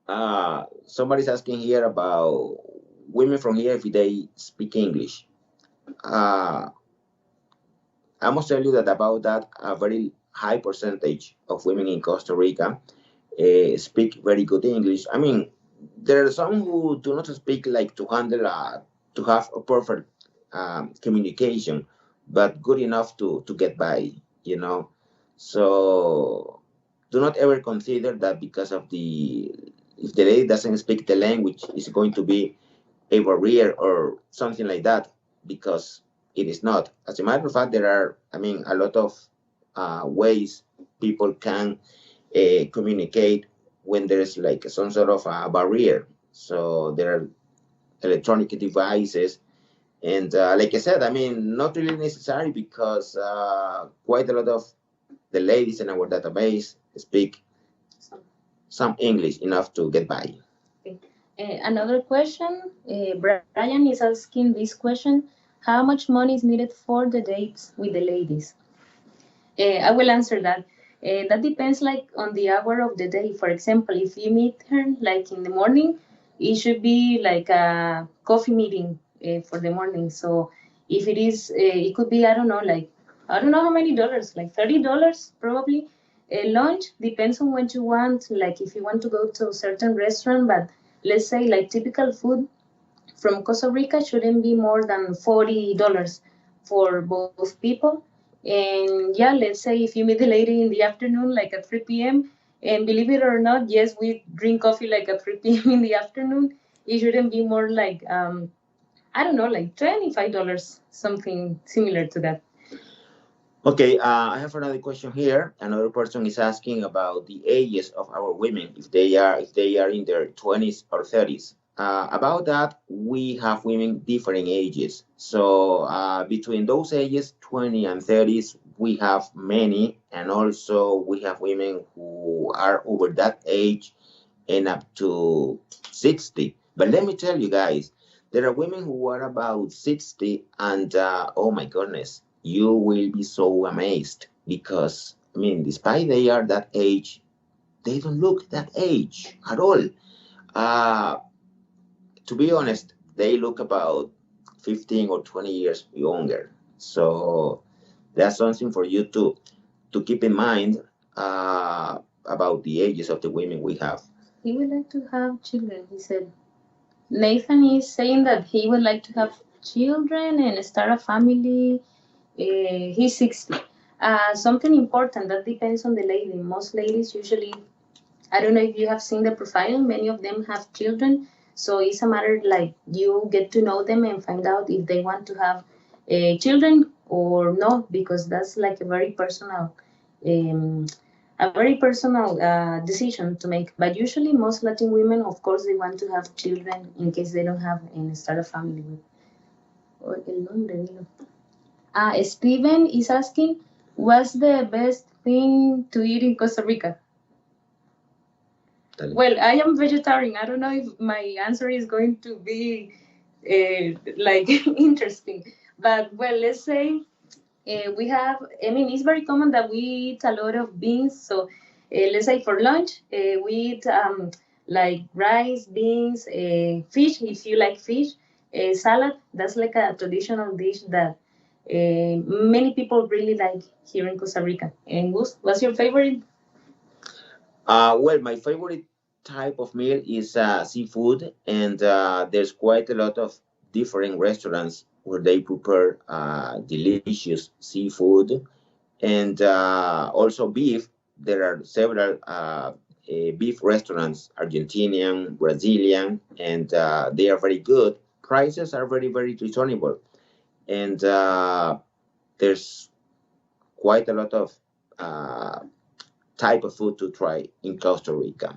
Somebody's asking here about women from here if they speak English. Uh, I must tell you that about that, a very high percentage of women in Costa Rica speak very good English. I mean, there are some who do not speak like to handle to have a perfect communication, but good enough to get by. You know, so do not ever consider that because of the if the lady doesn't speak the language is going to be a barrier or something like that, because it is not. As a matter of fact, there are, I mean, a lot of ways people can communicate when there's like some sort of a barrier. So there are electronic devices. And like I said, I mean, not really necessary because quite a lot of the ladies in our database speak some English enough to get by. Okay. Another question, Brian is asking this question, how much money is needed for the dates with the ladies? I will answer that. That depends like on the hour of the day. For example, if you meet her like in the morning, it should be like a coffee meeting for the morning. So if it is, it could be, I don't know, like, I don't know how many dollars, like $30 probably. Lunch depends on what you want. Like if you want to go to a certain restaurant, but let's say like typical food from Costa Rica shouldn't be more than $40 for both people. And yeah, let's say if you meet the lady in the afternoon, like at 3 p.m., and believe it or not, yes, we drink coffee like at 3 p.m. in the afternoon. It shouldn't be more like, I don't know, like $25, something similar to that. Okay, I have another question here. Another person is asking about the ages of our women, if they are in their 20s or 30s. About that, we have women different ages. So between those ages, 20 and 30s, we have many, and also we have women who are over that age and up to 60. But let me tell you guys, there are women who are about 60, and oh my goodness, you will be so amazed because, I mean, despite they are that age, they don't look that age at all. Uh, to be honest, they look about 15 or 20 years younger. So that's something for you to keep in mind about the ages of the women we have. He would like to have children, he said. Nathan is saying that he would like to have children and start a family. He's 60. Something important that depends on the lady. Most ladies usually, I don't know if you have seen the profile, many of them have children. So it's a matter like you get to know them and find out if they want to have children or not, because that's like um, a very personal decision to make. But usually, most Latin women, of course, they want to have children in case they don't have and start a family with. Or el nombre, dilo. Steven is asking, what's the best thing to eat in Costa Rica? Well, I am vegetarian. I don't know if my answer is going to be like interesting, but well, let's say we have. I mean, it's very common that we eat a lot of beans. So let's say for lunch, we eat like rice, beans, fish. If you like fish, salad. That's like a traditional dish that many people really like here in Costa Rica. And Gus, what's your favorite? Well, my favorite type of meal is seafood, and there's quite a lot of different restaurants where they prepare delicious seafood and also beef. There are several beef restaurants, Argentinian, Brazilian, and they are very good. Prices are very, very reasonable, and there's quite a lot of uh, type of food to try in Costa Rica.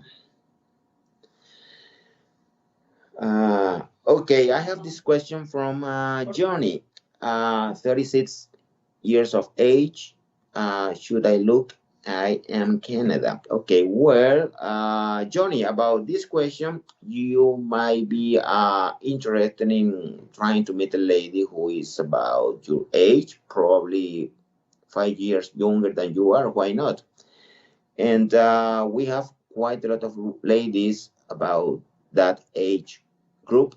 Okay, I have this question from Johnny, 36 years of age. Should I look? I am Canada. Okay, well, Johnny, about this question, you might be interested in trying to meet a lady who is about your age, probably 5 years younger than you are. Why not? And we have quite a lot of ladies about that age group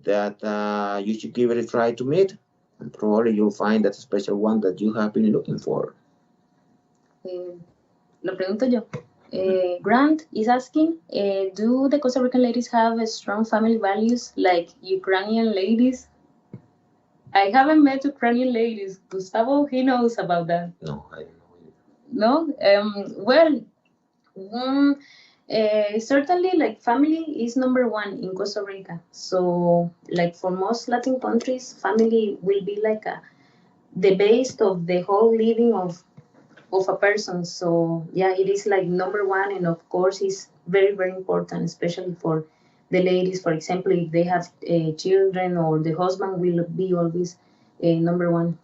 that you should give it a try to meet, and probably you'll find that special one that you have been looking for. Eh, Lo pregunto yo. Grant is asking, do the Costa Rican ladies have a strong family values like Ukrainian ladies? I haven't met Ukrainian ladies. Gustavo, he knows about that. No, I don't know. No? Well, mm, certainly, like family is number one in Costa Rica. So, like for most Latin countries, family will be like the base of the whole living of a person. So yeah, it is like number one, and of course, it's very very important, especially for the ladies. For example, if they have children, or the husband will be always number one.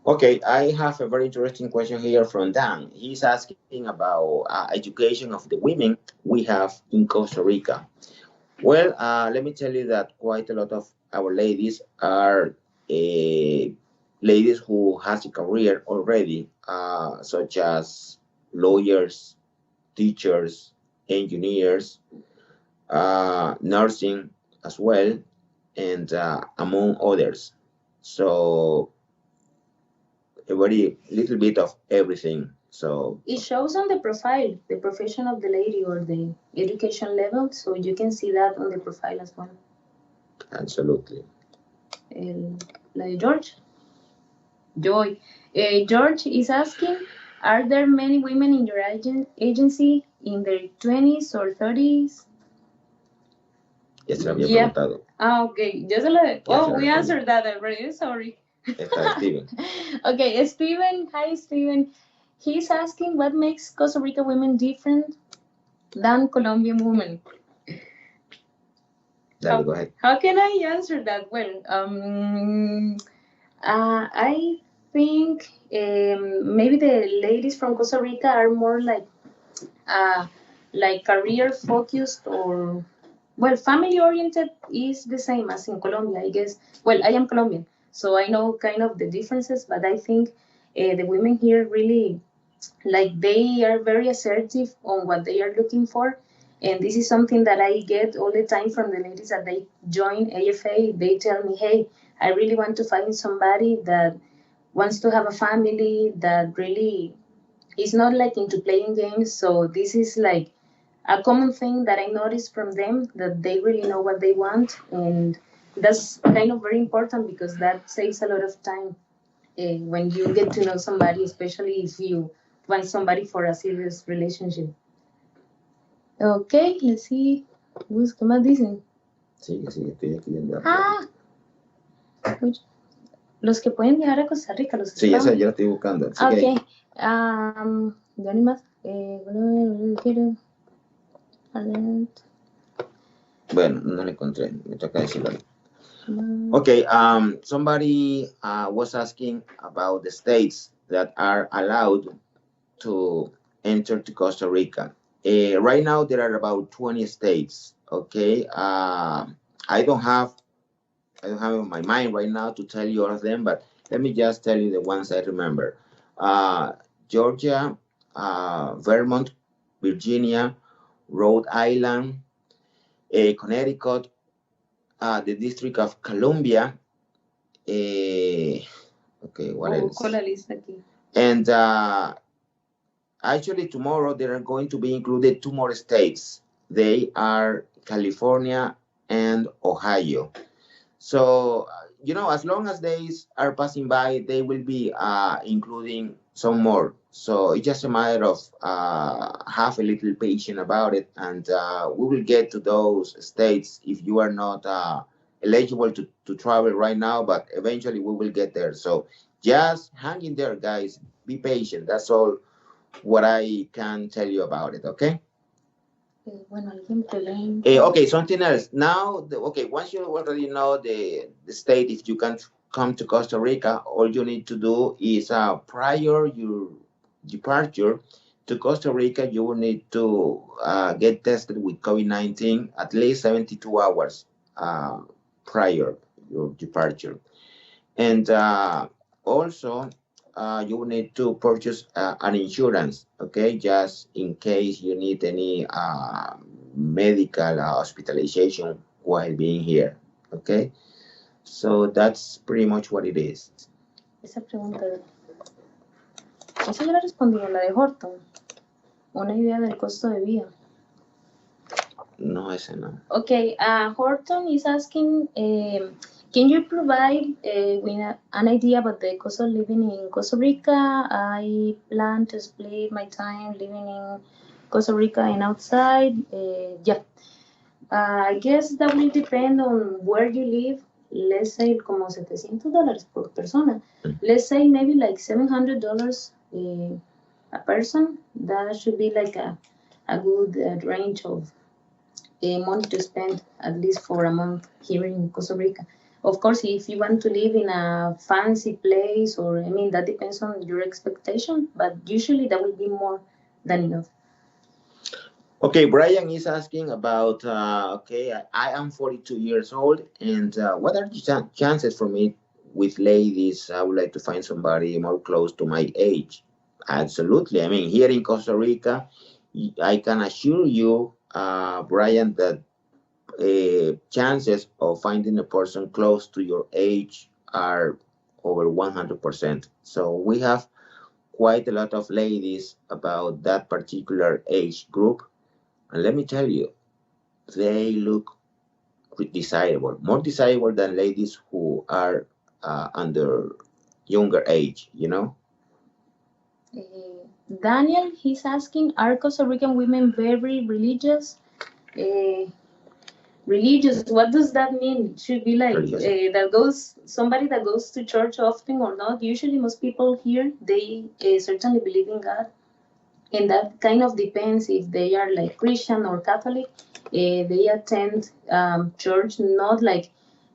Okay, I have a very interesting question here from Dan. He's asking about education of the women we have in Costa Rica. Well, let me tell you that quite a lot of our ladies are ladies who has a career already, such as lawyers, teachers, engineers, nursing as well, and among others. So a very little bit of everything. So it shows on the profile the profession of the lady or the education level, so you can see that on the profile as well. Absolutely. Like George, Joy, George is asking, are there many women in your agency in their 20s or 30s? Ya se lo había Yeah. preguntado. Okay. Yo se lo... Oh, we respondí. answered that already. Sorry. Está Steven. Okay, Steven. Hi, Steven. He's asking what makes Costa Rica women different than Colombian women. Dale, go ahead. How can I answer that? Well, I think maybe the ladies from Costa Rica are more like career focused, or well, family oriented is the same as in Colombia, I guess. Well, I am Colombian, so I know kind of the differences, but I think the women here really, like, they are very assertive on what they are looking for. And this is something that I get all the time from the ladies that they join AFA. They tell me, hey, I really want to find somebody that wants to have a family, that really is not like into playing games. So this is like a common thing that I noticed from them, that they really know what they want. And that's kind of very important, because that saves a lot of time when you get to know somebody, especially if you want somebody for a serious relationship. Okay, let's see. ¿Qué más dicen? Sí, estoy aquí viendo. Los que pueden viajar a Costa Rica, los Sí, eso yo lo estoy buscando. Ok. ¿Ya ni más? Bueno, no lo encontré. Me toca decirlo. Okay, somebody was asking about the states that are allowed to enter to Costa Rica. Right now, there are about 20 states. Okay, I don't have in my mind right now to tell you all of them, but let me just tell you the ones I remember. Georgia, Vermont, Virginia, Rhode Island, Connecticut, the District of Columbia. Okay, what else? La lista aquí. And actually, tomorrow there are going to be included 2 more states. They are California and Ohio. So, as long as days are passing by, they will be including some more. So it's just a matter of have a little patience about it, and we will get to those states if you are not eligible to travel right now, but eventually we will get there. So just hang in there, guys. Be patient. That's all what I can tell you about it, okay? Okay, something else. Now, once you already know the state, if you can come to Costa Rica, all you need to do is prior your departure to Costa Rica, you will need to get tested with COVID-19 at least 72 hours prior your departure. And also, you will need to purchase an insurance, okay, just in case you need any medical hospitalization while being here, okay. So that's pretty much what it is. Esa pregunta, esa ya la respondí, la de Horton. Una idea del costo de vida. No, ese no. Okay, Horton is asking, can you provide with an idea about the cost of living in Costa Rica? I plan to split my time living in Costa Rica and outside. Yeah, I guess that will depend on where you live. Let's say como $700 per persona. Let's say maybe like $700 a person. That should be like a good range of money to spend at least for a month here in Costa Rica. Of course, if you want to live in a fancy place, or I mean, that depends on your expectation, but usually that will be more than enough. Okay, Brian is asking about, okay, I am 42 years old, and what are the chances for me with ladies? I would like to find somebody more close to my age. Absolutely. I mean, here in Costa Rica, I can assure you, Brian, that chances of finding a person close to your age are over 100%. So we have quite a lot of ladies about that particular age group. And let me tell you, they look desirable, more desirable than ladies who are under younger age, you know? Daniel, he's asking, are Costa Rican women very religious? Religious, what does that mean? It should be like that goes somebody that goes to church often or not. Usually most people here, they certainly believe in God, and that kind of depends if they are like Christian or Catholic. They attend church not like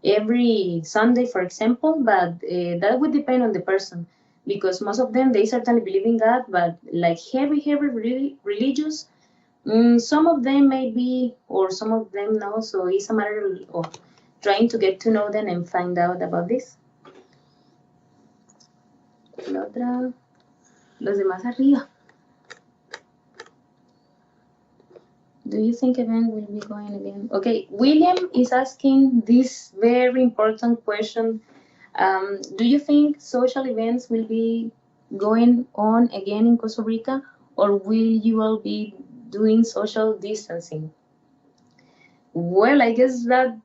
every Sunday, for example, but that would depend on the person, because most of them, they certainly believe in God, but like heavy religious. Some of them may be, or some of them no. So it's a matter of trying to get to know them and find out about this. La otra, los demás arriba. Do you think event will be going again? Okay, William is asking this very important question. Do you think social events will be going on again in Costa Rica, or will you all be doing social distancing? Well, I guess that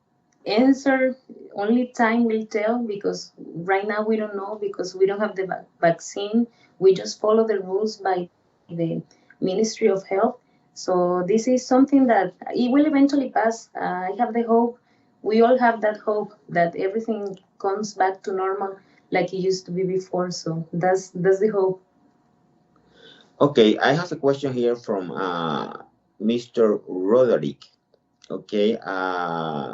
answer only time will tell, because right now we don't know, because we don't have the vaccine. We just follow the rules by the Ministry of Health. So this is something that it will eventually pass. I have the hope. We all have that hope that everything comes back to normal like it used to be before. So that's the hope. Okay, I have a question here from Mr. Roderick. Okay,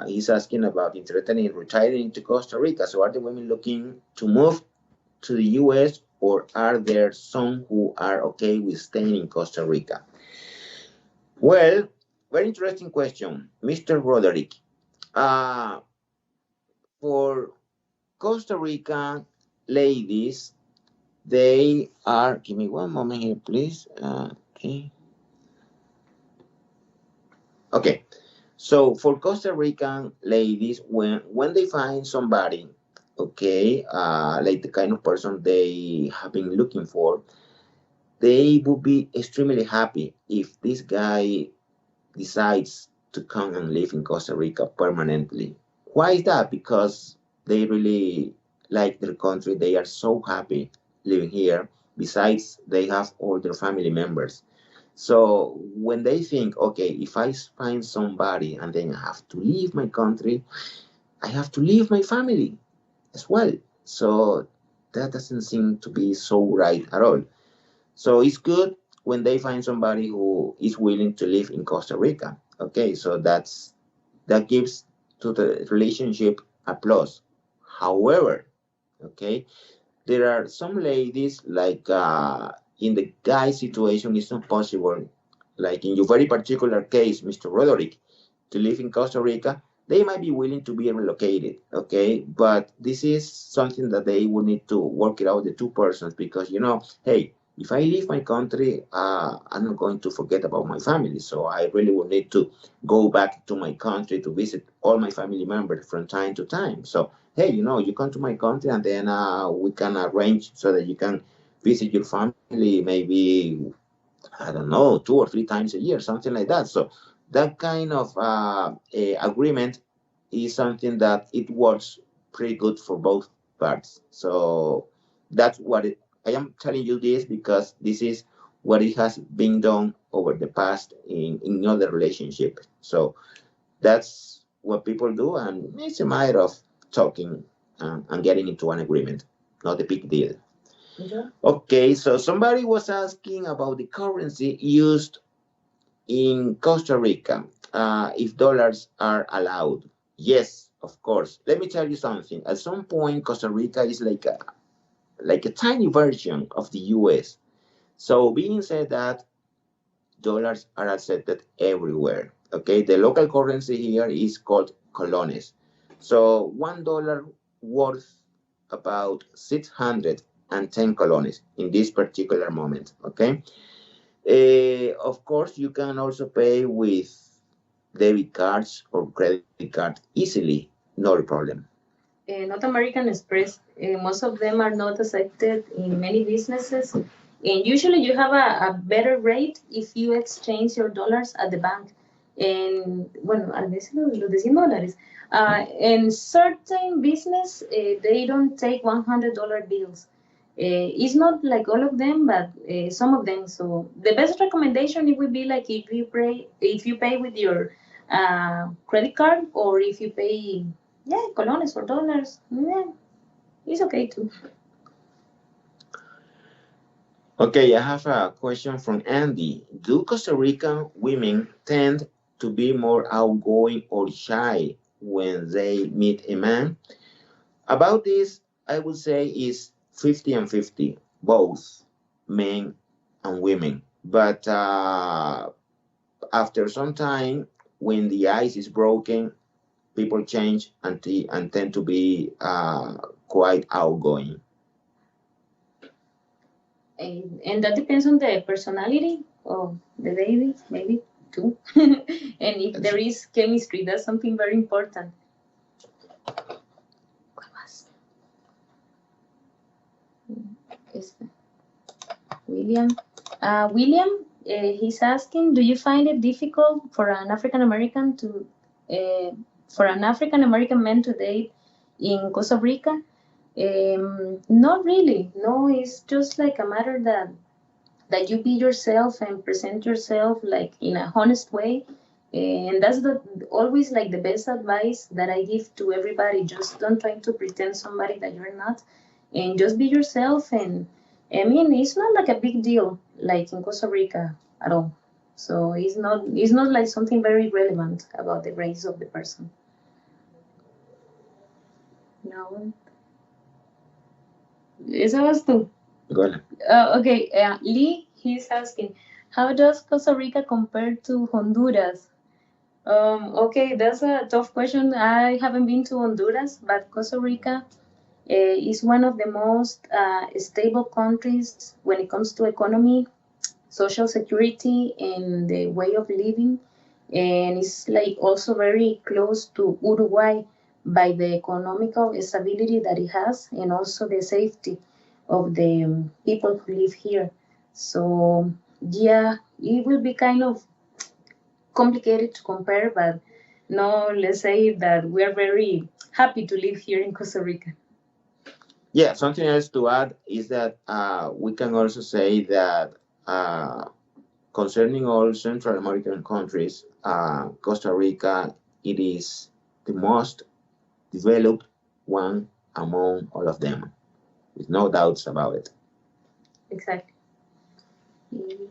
he's asking about interested in retiring to Costa Rica. So, are the women looking to move to the U.S., or are there some who are okay with staying in Costa Rica? Well, very interesting question, Mr. Roderick. For Costa Rican ladies, they are. Give me one moment here, please. Okay. Okay. So for Costa Rican ladies, when they find somebody, okay, like the kind of person they have been looking for, they would be extremely happy if this guy decides to come and live in Costa Rica permanently. Why is that? Because they really like their country. They are so happy living here. Besides, they have all their family members. So when they think, okay, if I find somebody and then I have to leave my country, I have to leave my family as well. So that doesn't seem to be so right at all. So it's good when they find somebody who is willing to live in Costa Rica. Okay, so that gives to the relationship a plus. However, okay, there are some ladies like in the guy situation it's not possible, like in your very particular case, Mr. Roderick, to live in Costa Rica they might be willing to be relocated, okay? But this is something that they will need to work it out, the two persons, because, hey, if I leave my country, I'm not going to forget about my family. So I really will need to go back to my country to visit all my family members from time to time. So, hey, you come to my country, and then we can arrange so that you can visit your family maybe, I don't know, 2 or 3 times a year, something like that. So that kind of agreement is something that it works pretty good for both parts. So that's I am telling you this because this is what it has been done over the past in other relationship. So that's what people do, and it's a matter of talking and getting into an agreement. Not a big deal. Yeah. Okay, so somebody was asking about the currency used in Costa Rica, if dollars are allowed. Yes, of course. Let me tell you something. At some point, Costa Rica is like a tiny version of the US. So being said that, dollars are accepted everywhere. Okay, the local currency here is called colones. So $1 worth about 610 colones in this particular moment. Okay. Of course, you can also pay with debit cards or credit card easily, no problem. North American Express, most of them are not accepted in many businesses. And usually you have a better rate if you exchange your dollars at the bank. And, bueno, a veces los de $100. In certain business, they don't take $100 bills. It's not like all of them, but some of them. So the best recommendation it would be like if you pay with your credit card, or if you pay, yeah, colones or dollars. Yeah, it's okay too. Okay, I have a question from Andy. Do Costa Rican women tend to be more outgoing or shy when they meet a man? About this, I would say is 50 and 50, both men and women. But after some time, when the ice is broken, people change and tend to be quite outgoing. And that depends on the personality of the baby, maybe too. And if there is chemistry, that's something very important. ¿Cuál más? Este. William. William, he's asking, do you find it difficult for an African American man to date in Costa Rica? Not really. No, it's just like a matter that you be yourself and present yourself like in a honest way. And that's always like the best advice that I give to everybody. Just don't try to pretend somebody that you're not, and just be yourself. And I mean, it's not like a big deal like in Costa Rica at all. So it's not like something very relevant about the race of the person. No, esa was tú. Go ahead. Okay, Lee, he's asking, how does Costa Rica compare to Honduras? Okay, that's a tough question. I haven't been to Honduras, but Costa Rica is one of the most stable countries when it comes to economy, social security, and the way of living. And it's like also very close to Uruguay by the economical stability that it has, and also the safety of the people who live here. So yeah, it will be kind of complicated to compare, but no, let's say that we are very happy to live here in Costa Rica. Yeah, something else to add is that we can also say that uh, concerning all Central American countries, Costa Rica, it is the most developed one among all of them, with no doubts about it. Exactly. Mm.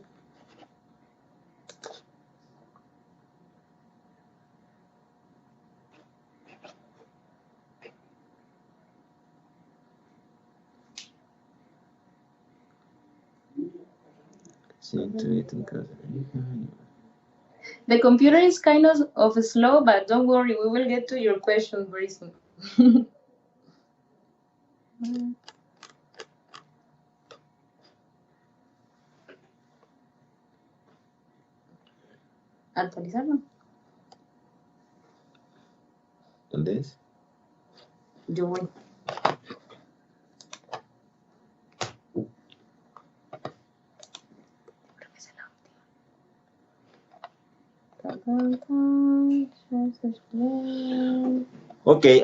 The computer is kind of slow, but don't worry, we will get to your question very soon. Actualizarlo. ¿Dónde es? Yo voy. Okay,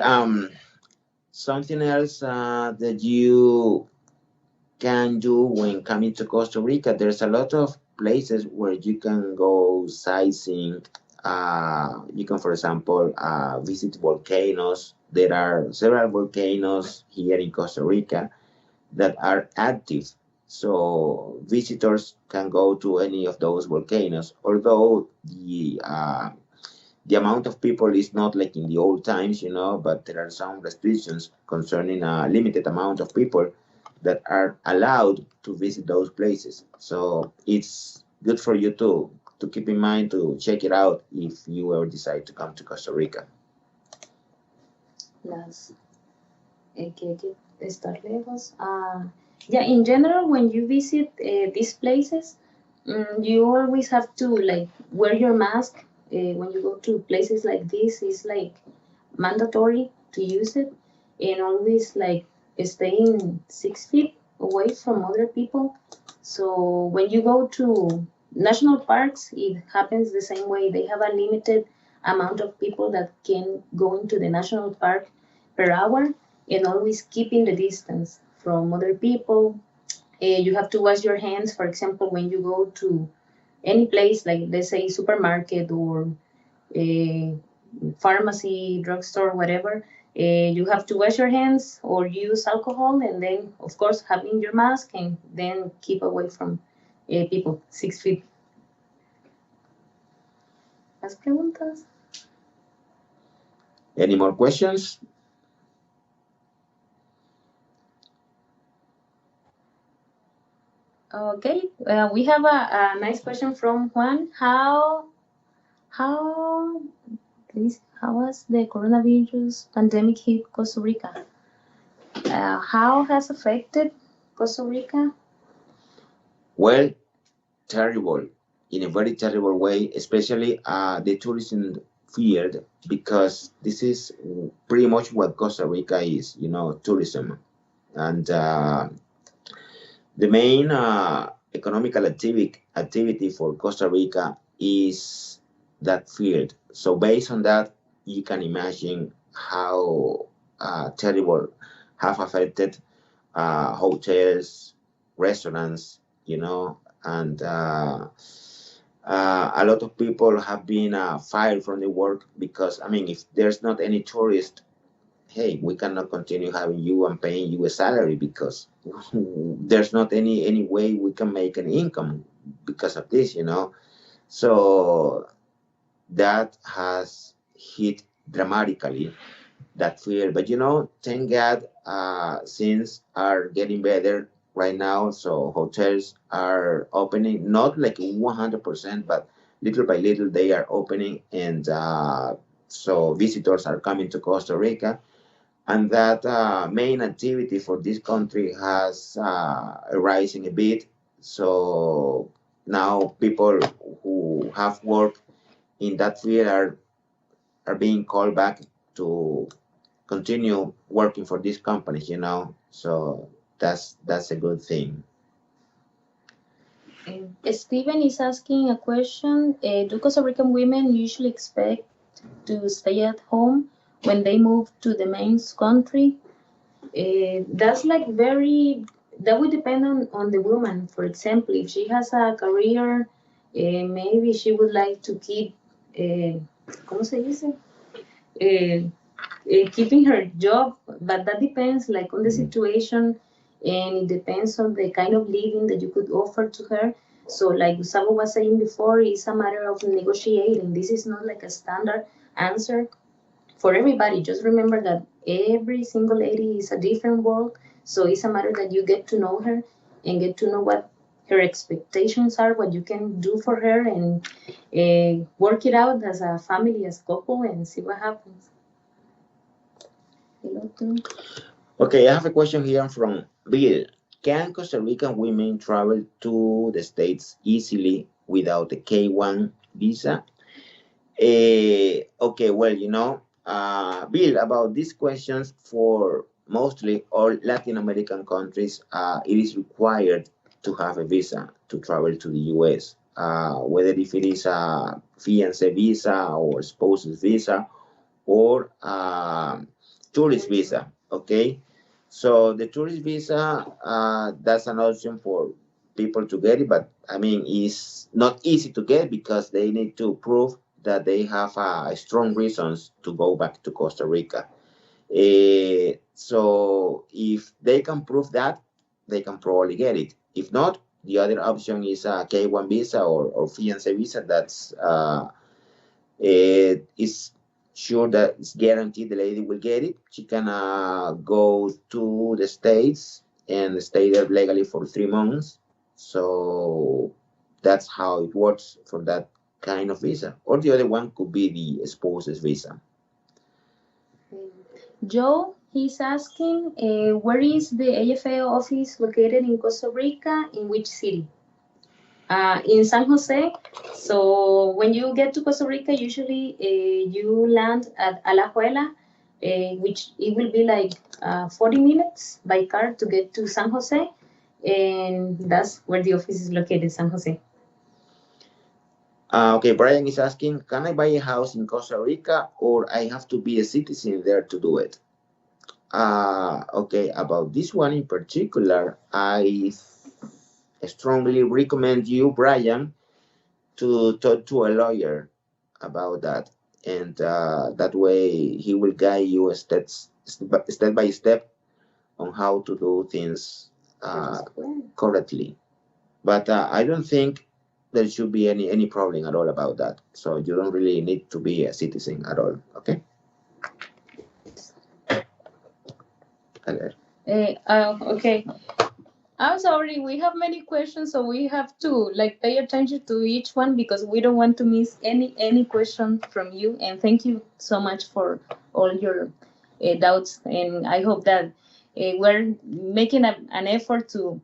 something else that you can do when coming to Costa Rica. There's a lot of places where you can go sightseeing. You can, for example, visit volcanoes. There are several volcanoes here in Costa Rica that are active. So visitors can go to any of those volcanoes, although the amount of people is not like in the old times, but there are some restrictions concerning a limited amount of people that are allowed to visit those places. So it's good for you to keep in mind to check it out if you ever decide to come to Costa Rica. Las que hay que estar lejos. Yeah, in general, when you visit these places, you always have to like wear your mask. When you go to places like this, it's like mandatory to use it, and always like staying 6 feet away from other people. So when you go to national parks, it happens the same way. They have a limited amount of people that can go into the national park per hour, and always keeping the distance from other people. You have to wash your hands, for example, when you go to any place, like let's say supermarket or a pharmacy, drugstore, whatever. You have to wash your hands or use alcohol, and then, of course, having your mask, and then keep away from people 6 feet. ¿Más preguntas? Any more questions? Okay, we have a nice question from Juan. How how has the coronavirus pandemic hit Costa Rica? How has affected Costa Rica? Well, terrible, in a very terrible way, especially the tourism field, because this is pretty much what Costa Rica is, tourism. And the main economical activity for Costa Rica is that field. So based on that, you can imagine how terrible have affected hotels, restaurants, and a lot of people have been fired from the work because, I mean, if there's not any tourist, hey, we cannot continue having you and paying you a salary because there's not any way we can make an income because of this. So that has hit dramatically that fear. But thank God, things are getting better right now. So hotels are opening, not like 100%, but little by little they are opening, and so visitors are coming to Costa Rica, and that main activity for this country has rising a bit. So now people who have worked in that field are being called back to continue working for these companies. So that's a good thing. Steven is asking a question. Do Costa Rican women usually expect to stay at home when they move to the main country? That's like that would depend on the woman. For example, if she has a career, maybe she would like to keep, ¿cómo se dice? Keeping her job, but that depends like on the situation, and it depends on the kind of living that you could offer to her. So like Gustavo was saying before, it's a matter of negotiating. This is not like a standard answer for everybody. Just remember that every single lady is a different world. So it's a matter that you get to know her and get to know what her expectations are, what you can do for her, and work it out as a family, as couple, and see what happens. Okay, I have a question here from Bill. Can Costa Rican women travel to the States easily without a K1 visa? Okay, well, Bill, about these questions, for mostly all Latin American countries, it is required to have a visa to travel to the US, whether if it is a fiancé visa or spouse's visa or tourist visa. Okay, so the tourist visa, that's an option for people to get it, but I mean, it's not easy to get because they need to prove that they have strong reasons to go back to Costa Rica. So if they can prove that, they can probably get it. If not, the other option is a K1 visa or fiancé visa. That's it is sure that it's guaranteed the lady will get it. She can go to the States and stay there legally for 3 months. So that's how it works for that kind of visa. Or the other one could be the spouse's visa. Joe, he's asking, where is the AFA office located in Costa Rica? In which city? In San Jose. So when you get to Costa Rica, usually you land at Alajuela, which it will be like 40 minutes by car to get to San Jose, and that's where the office is located, San Jose. Okay, Brian is asking, can I buy a house in Costa Rica or I have to be a citizen there to do it? Okay, about this one in particular, I strongly recommend you, Brian, to talk to a lawyer about that. And that way he will guide you step by step on how to do things correctly. But I don't think there should be any problem at all about that. So you don't really need to be a citizen at all. Okay. Okay. I'm sorry, we have many questions, so we have to like pay attention to each one because we don't want to miss any question from you. And thank you so much for all your doubts. And I hope that we're making an effort to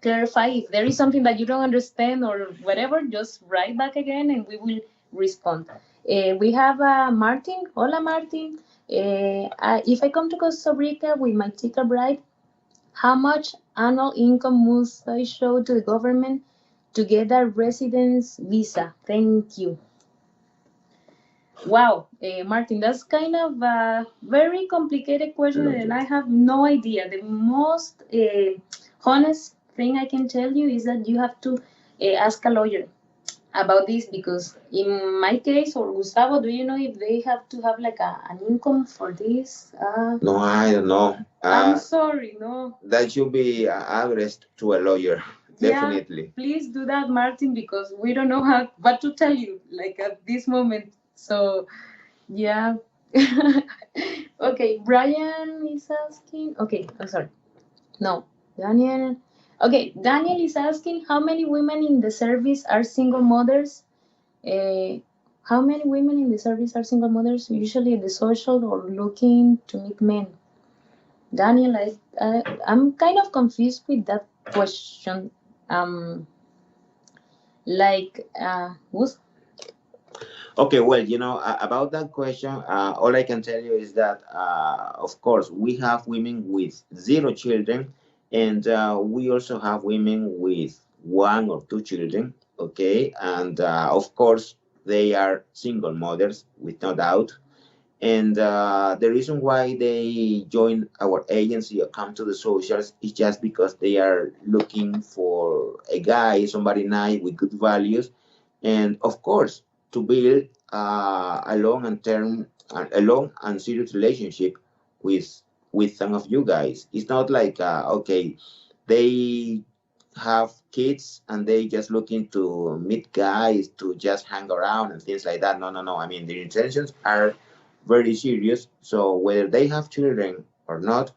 clarify. If there is something that you don't understand or whatever, just write back again, and we will respond. We have Martin. Hola, Martin. If I come to Costa Rica with my ticket bride, how much annual income must I show to the government to get a residence visa? Thank you. Wow, Martin, that's kind of a very complicated question, and I have no idea. The most honest thing I can tell you is that you have to ask a lawyer about this, because in my case, or Gustavo, do you know if they have to have like an income for this? No, I don't know. I'm sorry, no. That should be addressed to a lawyer. Definitely. Yeah, please do that, Martin, because we don't know what to tell you like at this moment. So, yeah. Okay, Brian is asking. Okay, I'm sorry. No, Daniel. Okay, Daniel is asking how many women in the service are single mothers. How many women in the service are single mothers? Usually the social or looking to meet men. Daniel, I'm kind of confused with that question. Like, who's Okay, well, about that question, all I can tell you is that, of course, we have women with 0 children, and we also have women with 1 or 2 children, okay? And of course, they are single mothers, with no doubt. And the reason why they join our agency or come to the socials is just because they are looking for a guy, somebody nice with good values, and of course, to build a long and serious relationship with some of you guys. It's not like okay, they have kids and they just looking to meet guys to just hang around and things like that. No, no, no. I mean, their intentions are very serious. So whether they have children or not,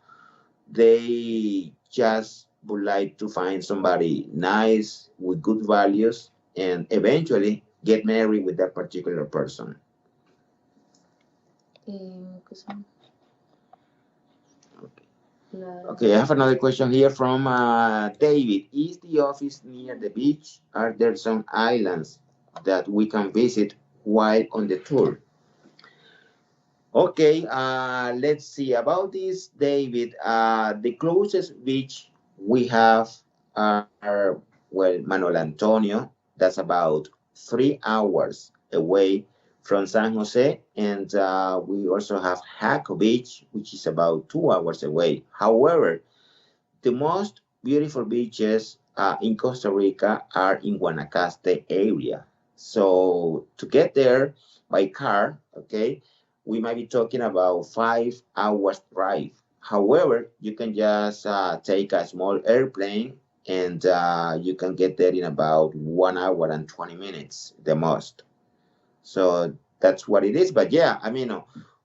they just would like to find somebody nice with good values and eventually get married with that particular person. Cosa- Okay, I have another question here from David. Is the office near the beach? Are there some islands that we can visit while on the tour? Okay, let's see about this, David. The closest beach we have are, well, Manuel Antonio. That's about 3 hours away from San Jose. And we also have Jaco Beach, which is about 2 hours away. However, the most beautiful beaches in Costa Rica are in Guanacaste area. So to get there by car, okay, we might be talking about 5 hours drive. However, you can just take a small airplane and you can get there in about 1 hour and 20 minutes, the most. So that's what it is. But yeah, I mean,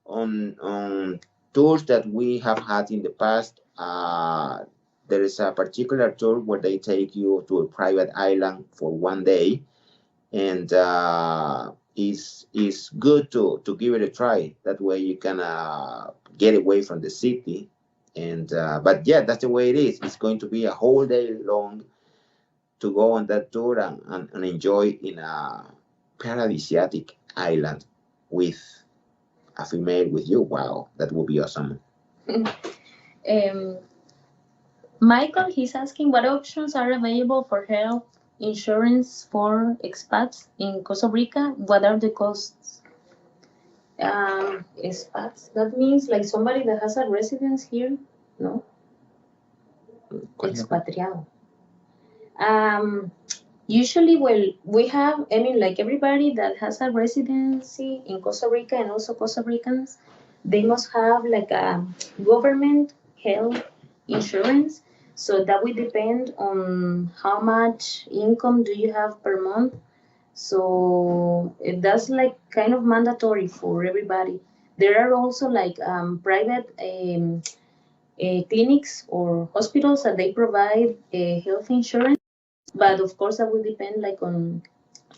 on tours that we have had in the past, there is a particular tour where they take you to a private island for 1 day, and is good to give it a try. That way you can get away from the city. And but yeah, that's the way it is. It's going to be a whole day long to go on that tour and enjoy in a paradisiac island with a female with you. Wow, that would be awesome. um, Michael, he's asking what options are available for health insurance for expats in Costa Rica. What are the costs? Expats, that means like somebody that has a residence here, no? Expatriado. Usually, well, we have, I mean, like everybody that has a residency in Costa Rica and also Costa Ricans, they must have like a government health insurance. So that will depend on how much income do you have per month. So that's like kind of mandatory for everybody. There are also like private clinics or hospitals that they provide health insurance, but of course that will depend like on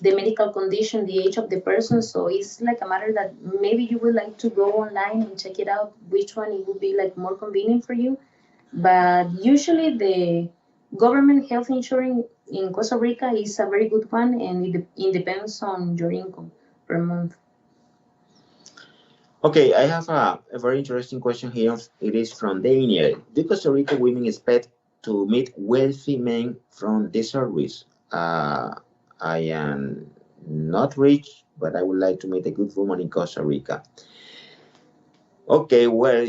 the medical condition, the age of the person. So it's like a matter that maybe you would like to go online and check it out which one it would be like more convenient for you. But usually the government health insurance in Costa Rica is a very good one, and it depends on your income per month. Okay, I have a very interesting question here. It is from Daniel. Do Costa Rica women expect to meet wealthy men from this service? I am not rich, but I would like to meet a good woman in Costa Rica. Okay, well,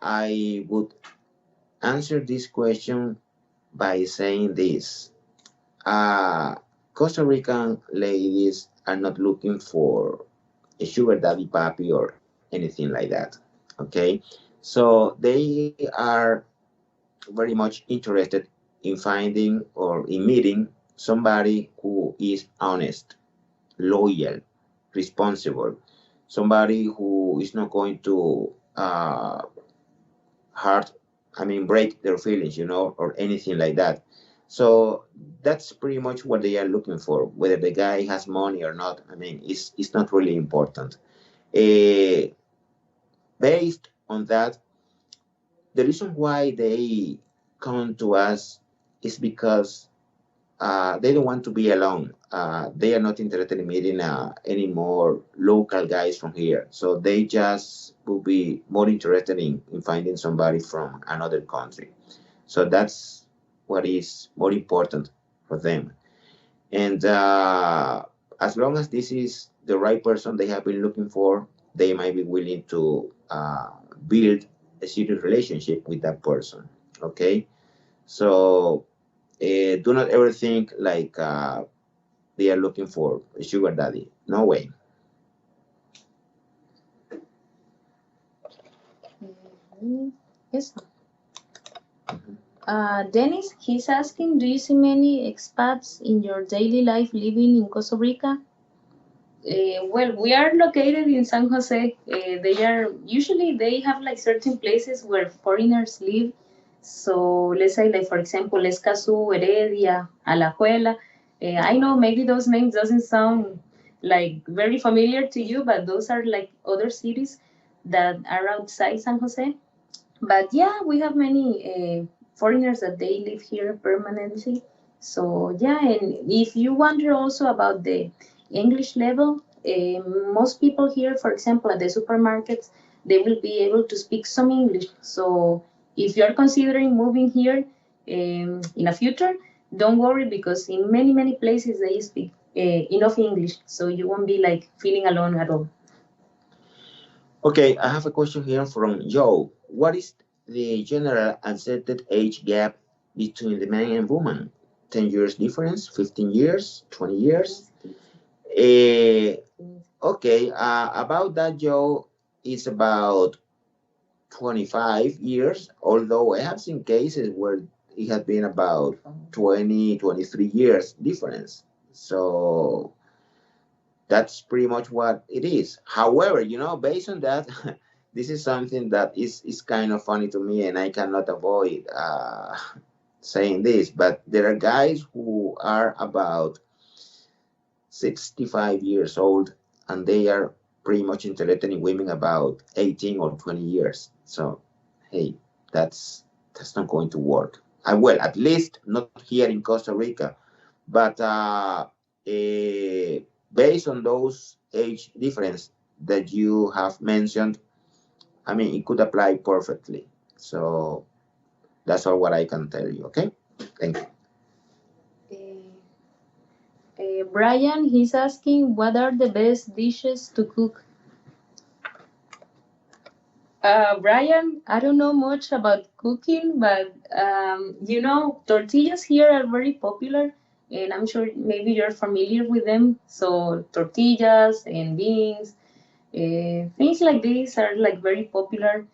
I would answer this question by saying this. Uh, Costa Rican ladies are not looking for a sugar daddy papi or anything like that. Okay, so they are very much interested in finding or in meeting somebody who is honest, loyal, responsible, somebody who is not going to hurt, I mean, break their feelings, or anything like that. So that's pretty much what they are looking for. Whether the guy has money or not, I mean, it's not really important. Uh, Based on that, the reason why they come to us is because they don't want to be alone. They are not interested in meeting any more local guys from here. So they just will be more interested in finding somebody from another country. So that's what is more important for them. And as long as this is the right person they have been looking for, they might be willing to build a serious relationship with that person. Okay, so do not ever think like they are looking for a sugar daddy. No way. Yes. Dennis, he's asking, do you see many expats in your daily life living in Costa Rica? Well, we are located in San Jose. They are usually they have like certain places where foreigners live. So let's say, like for example, Escazú, Heredia, Alajuela. I know maybe those names doesn't sound like very familiar to you, but those are like other cities that are outside San Jose. But yeah, we have many foreigners that they live here permanently. So yeah, and if you wonder also about the English level, most people here, for example, at the supermarkets, they will be able to speak some English. So if you're considering moving here in a future, don't worry, because in many places they speak enough English, so you won't be like feeling alone at all. Okay, I have a question here from Joe. What is the general accepted age gap between the man and woman? 10 years difference, 15 years, 20 years? Eh, okay, about that, Joe, it's about 25 years, although I have seen cases where it has been about 20, 23 years difference. So that's pretty much what it is. However, based on that, this is something that is kind of funny to me, and I cannot avoid saying this. But there are guys who are about 65 years old, and they are pretty much interested in women about 18 or 20 years. So, hey, that's not going to work. Well, at least not here in Costa Rica. But based on those age difference that you have mentioned, I mean, it could apply perfectly. So that's all what I can tell you. Okay, thank you. Brian, he's asking what are the best dishes to cook. Brian, I don't know much about cooking, but tortillas here are very popular, and I'm sure maybe you're familiar with them. So tortillas and beans, things like these are like very popular.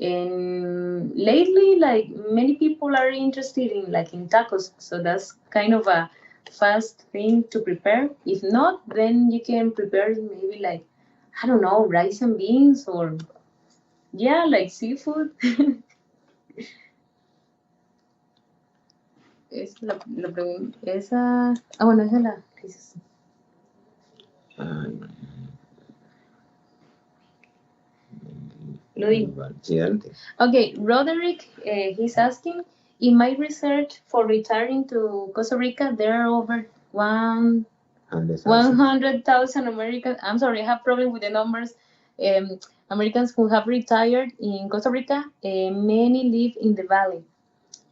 And lately, like many people are interested in like in tacos, so that's kind of a fast thing to prepare. If not, then you can prepare maybe like, I don't know, rice and beans, or yeah, like seafood. Es la pregunta. Esa. Ah, bueno, esa la dices. Um, Lo digo. Accidente. Okay, Roderick, he's asking, in my research for retiring to Costa Rica, there are over 100,000 Americans. I'm sorry, I have problem with the numbers. Um, Americans who have retired in Costa Rica, many live in the valley.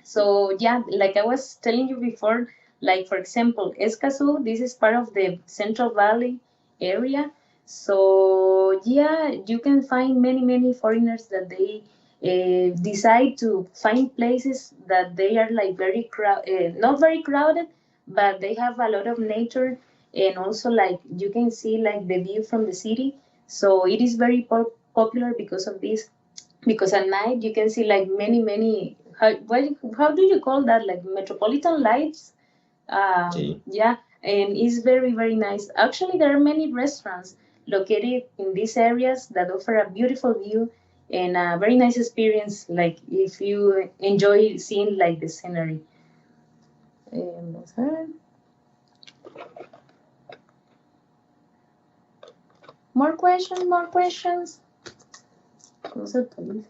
So yeah, like I was telling you before, like for example, Escazú, this is part of the Central Valley area. So yeah, you can find many foreigners that they decide to find places that they are like not very crowded, but they have a lot of nature, and also like you can see like the view from the city. So it is very popular because of this, because at night you can see like many how do you call that, like metropolitan lights. Sí. Yeah, and it's very nice. Actually, there are many restaurants located in these areas that offer a beautiful view and a very nice experience, like if you enjoy seeing like the scenery. Vamos a ver. More questions. No se actualiza.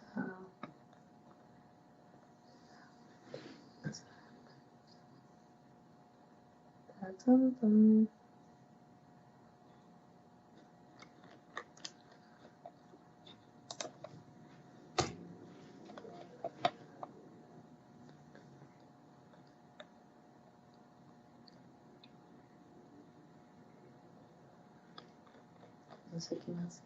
No sé qué más.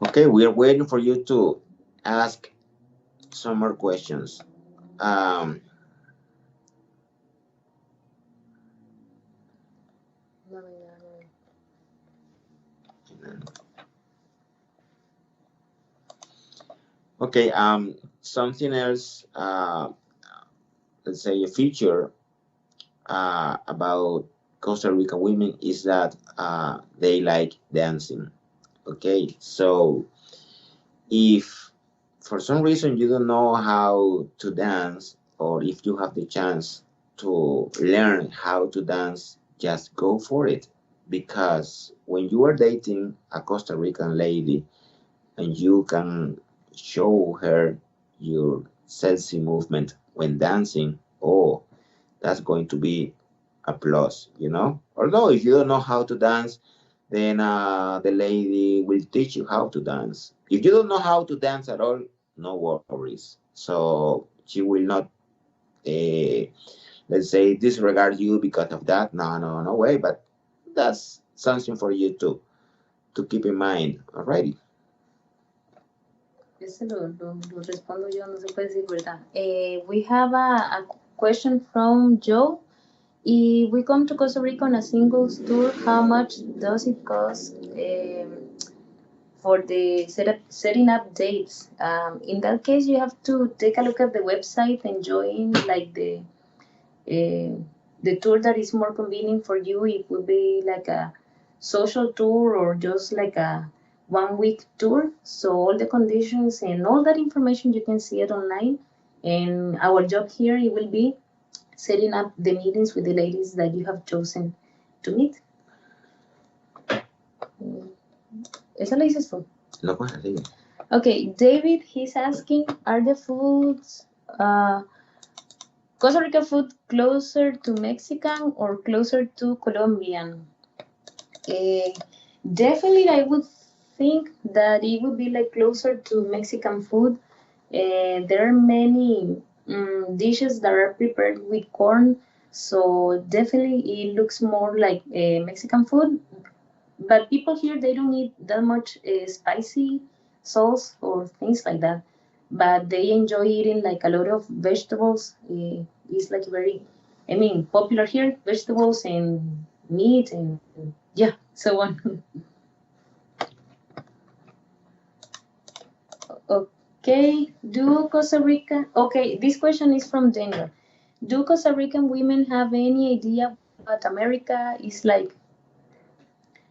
Okay, we are waiting for you to ask some more questions. Um, okay, something else, let's say a feature about Costa Rican women is that they like dancing. Okay, so if for some reason you don't know how to dance, or if you have the chance to learn how to dance, just go for it. Because when you are dating a Costa Rican lady and you can show her your sexy movement when dancing, oh, that's going to be a plus, you know? Although if you don't know how to dance, then the lady will teach you how to dance. If you don't know how to dance at all, no worries. So she will not, uh, let's say, disregard you because of that. No, no, no way. But that's something for you to keep in mind. Alrighty. Ese lo respondo yo, no se puede decir verdad. We have a question from Joe. If we come to Costa Rica on a singles tour, how much does it cost for the setting up dates? In that case, you have to take a look at the website and join like uh, the tour that is more convenient for you. It would be like a social tour or just like a 1 week tour. So all the conditions and all that information you can see it online. And our job here it will be setting up the meetings with the ladies that you have chosen to meet. Esa la dices tú. No, pues así. Okay, David, he's asking, are the foods Costa Rica food closer to Mexican or closer to Colombian? Uh, Definitely, I would think that it would be like closer to Mexican food. There are many dishes that are prepared with corn, so definitely it looks more like Mexican food. But people here they don't eat that much spicy sauce or things like that. But they enjoy eating like a lot of vegetables. It's like very, I mean, popular here vegetables and meat and yeah, so on. Okay, do Costa Rica? Okay, this question is from Daniel. Do Costa Rican women have any idea what America is like?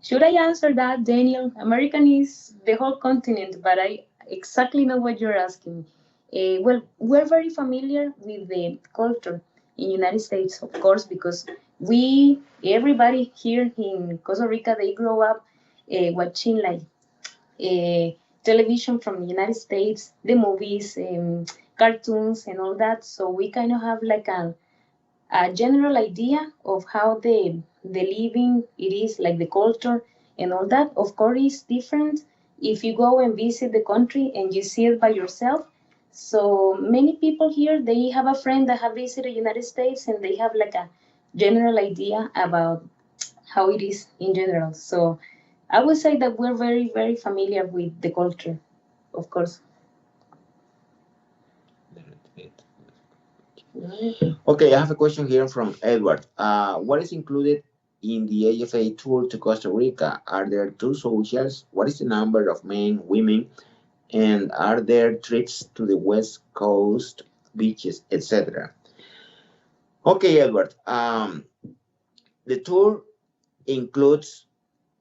Should I answer that, Daniel? American is the whole continent, but I exactly know what you're asking. Well, we're very familiar with the culture in United States, of course, because everybody here in Costa Rica, they grow up watching like television from the United States, the movies, cartoons, and all that. So we kind of have like a general idea of how the living it is, like the culture and all that. Of course, it's different if you go and visit the country and you see it by yourself. So many people here they have a friend that have visited the United States and they have like a general idea about how it is in general. So I would say that we're very familiar with the culture, of course. Okay, I have a question here from Edward. What is included in the AFA tour to Costa Rica? Are there two socials? What is the number of men, women, and are there trips to the West Coast, beaches, etc.? Okay, Edward. The tour includes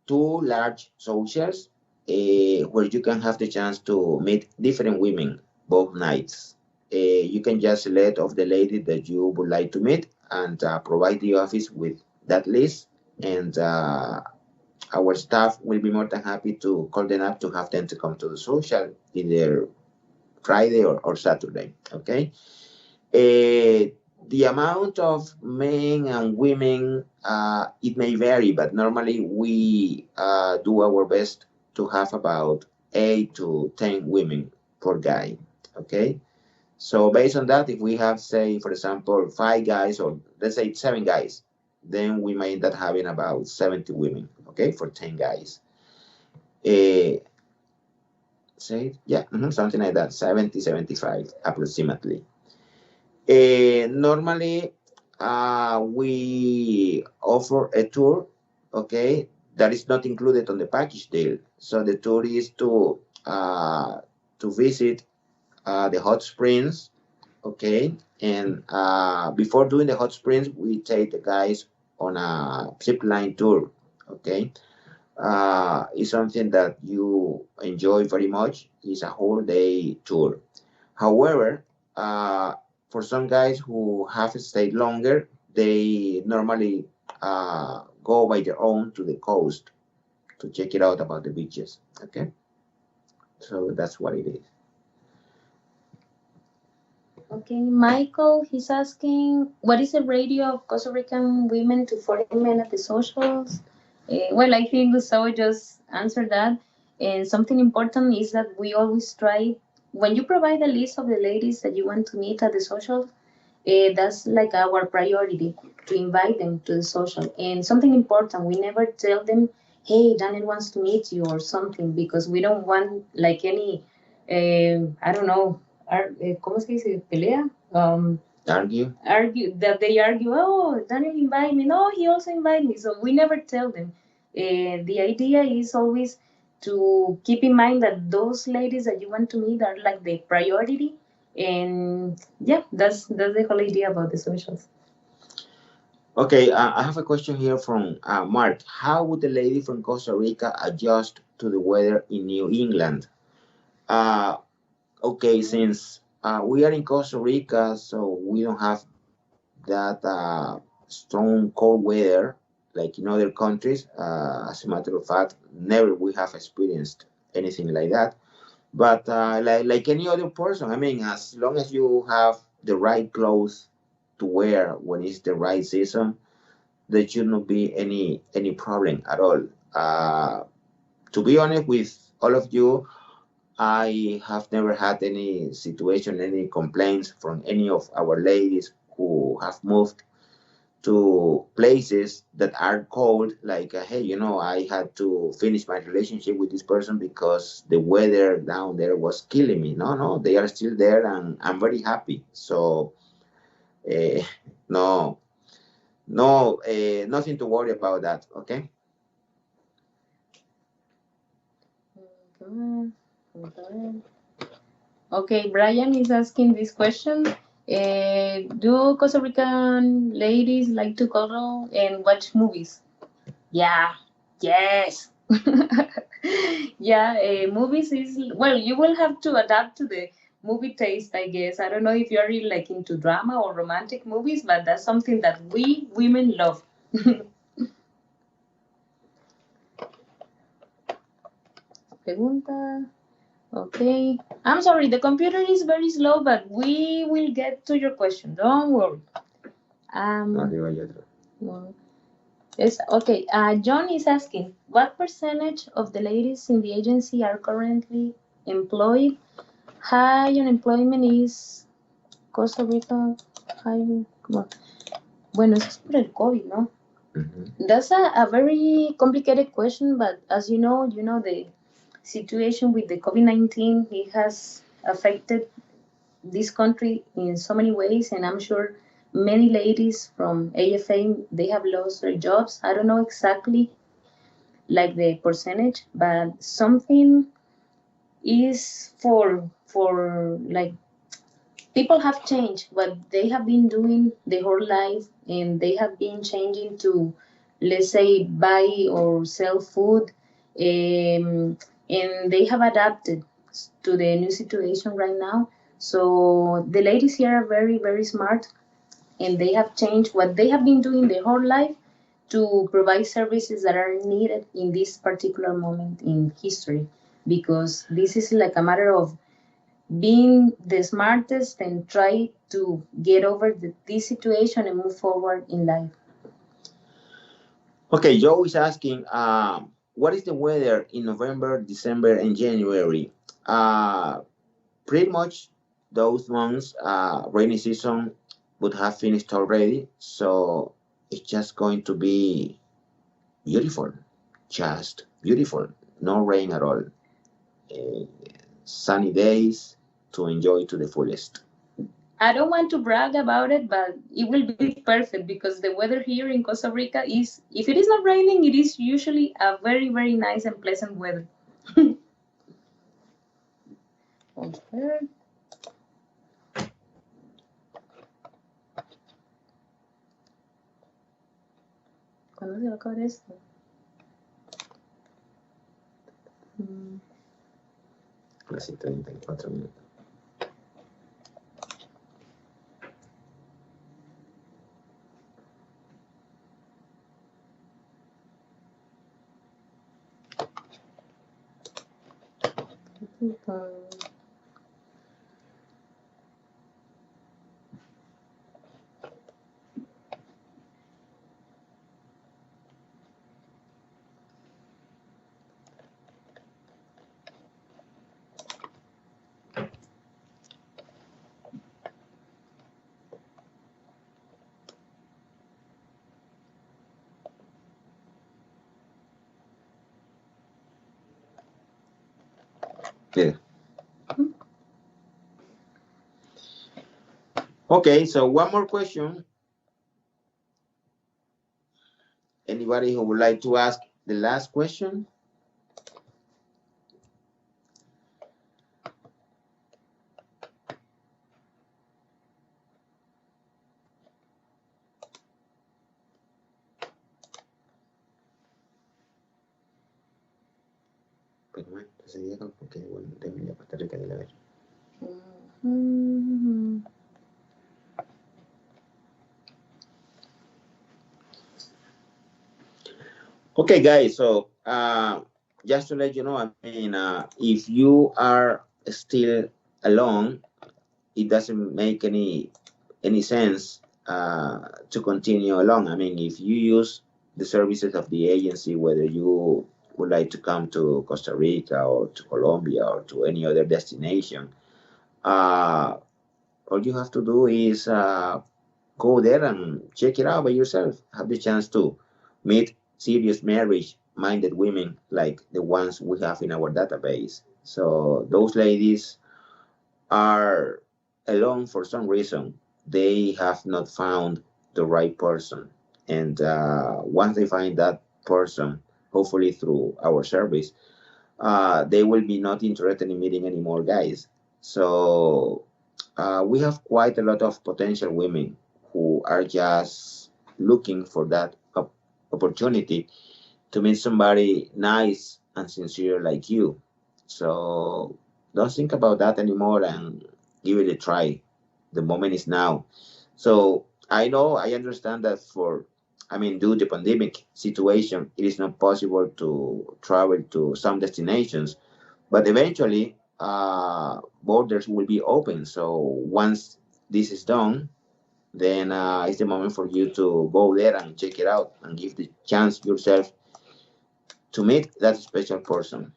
two large socials where you can have the chance to meet different women both nights. You can just select of the lady that you would like to meet and provide the office with that list, and our staff will be more than happy to call them up to have them to come to the social either Friday or Saturday. Okay. The amount of men and women it may vary, but normally we do our best to have about 8 to 10 women per guy. Okay, so based on that, if we have, say, for example, 5 guys or let's say 7 guys, then we may end up having about 70 women. Okay, for 10 guys. Uh, Say, yeah, something like that, 70, 75 approximately. Normally, we offer a tour, okay, that is not included on the package deal. So the tour is to visit the hot springs, okay, and before doing the hot springs, we take the guys on a zip line tour. Okay, it's something that you enjoy very much. It's a whole day tour. However, for some guys who have stayed longer, they normally go by their own to the coast to check it out about the beaches. Okay, so that's what it is. Okay, Michael, he's asking, what is the ratio of Costa Rican women to foreign men at the socials? Well, I think Gustavo just answered that. And something important is that we always try, when you provide a list of the ladies that you want to meet at the social, that's like our priority to invite them to the social. And something important, we never tell them, hey, Daniel wants to meet you or something, because we don't want like any, I don't know, ¿cómo se dice? Pelea? Argue that they argue, oh, Daniel invited me, no, he also invited me, so we never tell them. The idea is always to keep in mind that those ladies that you want to meet are like the priority, and yeah, that's the whole idea about the socials. Okay, I have a question here from Mark. How would the lady from Costa Rica adjust to the weather in New England? Uh, okay, since we are in Costa Rica, so we don't have that strong cold weather like in other countries. As a matter of fact, never we have experienced anything like that. But like any other person, I mean, as long as you have the right clothes to wear when it's the right season, there should not be any problem at all. To be honest with all of you, I have never had any situation, any complaints from any of our ladies who have moved to places that are cold, like, hey, I had to finish my relationship with this person because the weather down there was killing me. No, no, they are still there and I'm very happy. So, uh, no, no, nothing to worry about that. Okay. Okay, Brian is asking this question. Do Costa Rican ladies like to cuddle and watch movies? Yeah, yes. Yeah, movies is, well, you will have to adapt to the movie taste, I guess. I don't know if you're really like into drama or romantic movies, but that's something that we women love. Pregunta. Okay. I'm sorry, the computer is very slow, but we will get to your question. Don't worry. No. Yes, okay. John is asking, what percentage of the ladies in the agency are currently employed? High unemployment is Costa Rica. High, bueno, eso es por el COVID, ¿no? That's a very complicated question, but as you know the situation with the COVID-19, it has affected this country in so many ways, and I'm sure many ladies from AFA they have lost their jobs. I don't know exactly like the percentage, but something is for like people have changed what they have been doing their whole life, and they have been changing to, let's say, buy or sell food, and they have adapted to the new situation right now. So the ladies here are very very smart, and they have changed what they have been doing their whole life to provide services that are needed in this particular moment in history, because this is like a matter of being the smartest and try to get over this situation and move forward in life. Okay, Joe is asking, what is the weather in November, December, and January? Pretty much those months, rainy season would have finished already, so it's just going to be beautiful, just beautiful. No rain at all. Uh, Sunny days to enjoy to the fullest. I don't want to brag about it, but it will be perfect because the weather here in Costa Rica is, if it is not raining, it is usually a very, very nice and pleasant weather. Okay. ¿Cuándo se va a acabar esto? Mm. Casi 34 minutos. Yeah. Okay, so one more question. Anybody who would like to ask the last question? Pero bueno, sería porque bueno, tengo ya Costa Rica de la vez. Okay, guys. So just to let you know, I mean, if you are still alone, it doesn't make any sense to continue along. I mean, if you use the services of the agency, whether you would like to come to Costa Rica or to Colombia or to any other destination, uh, all you have to do is go there and check it out by yourself. Have the chance to meet serious marriage minded women like the ones we have in our database. So those ladies are alone for some reason. They have not found the right person. And once they find that person, hopefully through our service, they will be not interested in meeting any more guys. So we have quite a lot of potential women who are just looking for that opportunity to meet somebody nice and sincere like you. So don't think about that anymore and give it a try. The moment is now. So I know, I understand that I mean, due to the pandemic situation, it is not possible to travel to some destinations, but eventually borders will be open. So once this is done, then it's the moment for you to go there and check it out and give the chance yourself to meet that special person.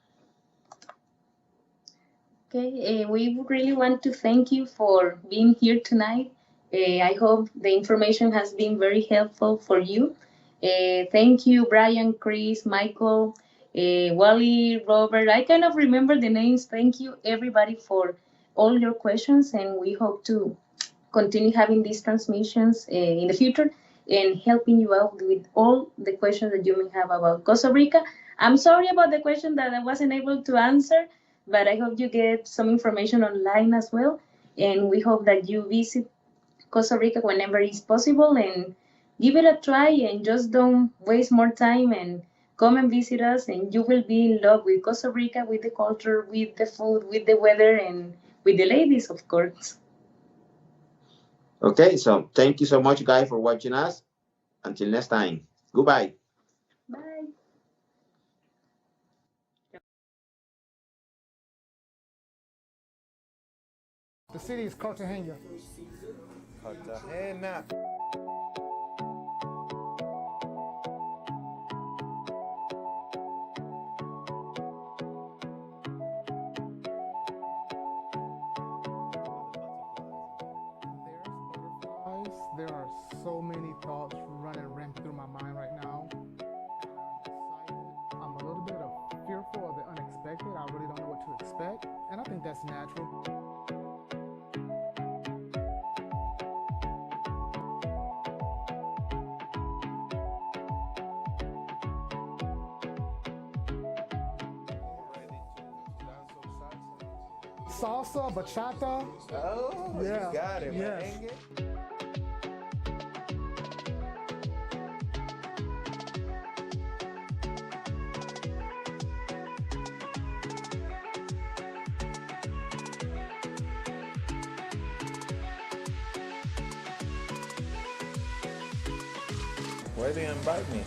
Okay, we really want to thank you for being here tonight. I hope the information has been very helpful for you. Thank you, Brian, Chris, Michael, Wally, Robert. I kind of remember the names. Thank you, everybody, for all your questions, and we hope to continue having these transmissions in the future and helping you out with all the questions that you may have about Costa Rica. I'm sorry about the question that I wasn't able to answer, but I hope you get some information online as well. And we hope that you visit Costa Rica whenever it's possible and give it a try and just don't waste more time and come and visit us and you will be in love with Costa Rica, with the culture, with the food, with the weather, and with the ladies, of course. Okay, so thank you so much, guys, for watching us. Until next time, goodbye. Bye. The city is Cartagena. Cartagena. There are so many thoughts running rampant through my mind right now. I'm a little bit fearful of the unexpected. I really don't know what to expect, and I think that's natural. Salsa, bachata. Oh, Yeah. You got it, Yes. merengue. Why they invite me?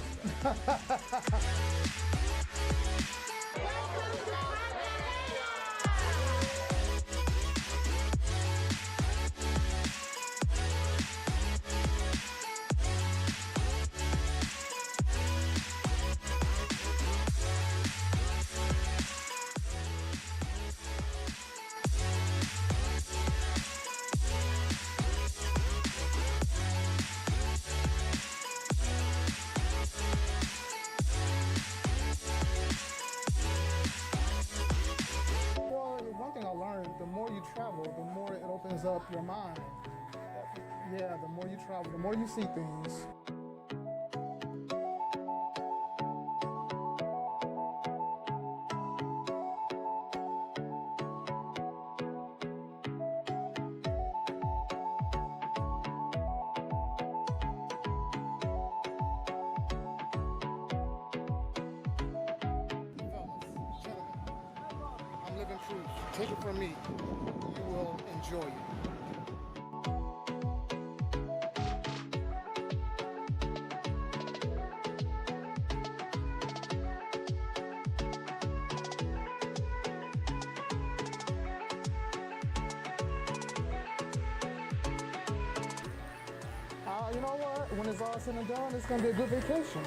One thing I learned, the more you travel, the more it opens up your mind. Yeah, the more you travel, the more you see things. I'm living proof. Take it from me. You will enjoy it. You know what? When it's all said and done, it's going to be a good vacation.